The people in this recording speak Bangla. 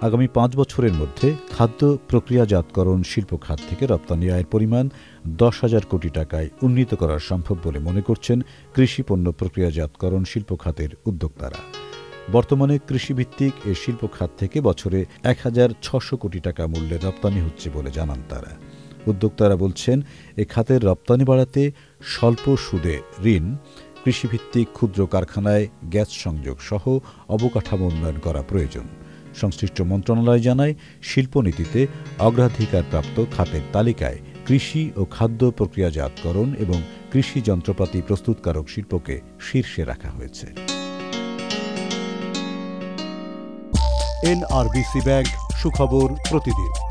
আগামী ৫ বছরের মধ্যে খাদ্য প্রক্রিয়াজাতকরণ শিল্প খাত থেকে রপ্তানি আয়ের পরিমাণ ১০,০০০ কোটি টাকায় উন্নীত করা সম্ভব বলে মনে করছেন কৃষি পণ্য প্রক্রিয়াজাতকরণ শিল্প খাতের উদ্যোক্তারা। বর্তমানে কৃষিভিত্তিক এ শিল্প খাত থেকে বছরে ১,৬০০ কোটি টাকা মূল্যের রপ্তানি হচ্ছে বলে জানান তারা। উদ্যোক্তারা বলছেন, এ খাতের রপ্তানি বাড়াতে স্বল্প সুদে ঋণ, কৃষিভিত্তিক ক্ষুদ্র কারখানায় গ্যাস সংযোগ সহ অবকাঠামো উন্নয়ন করা প্রয়োজন। সংশ্লিষ্ট মন্ত্রণালয় জানায়, শিল্পনীতিতে অগ্রাধিকারপ্রাপ্ত খাতের তালিকায় কৃষি ও খাদ্য প্রক্রিয়াজাতকরণ এবং কৃষি যন্ত্রপাতি প্রস্তুতকারক শিল্পকে শীর্ষে রাখা হয়েছে। NRBC ব্যাংক, সুখবর প্রতিদিন।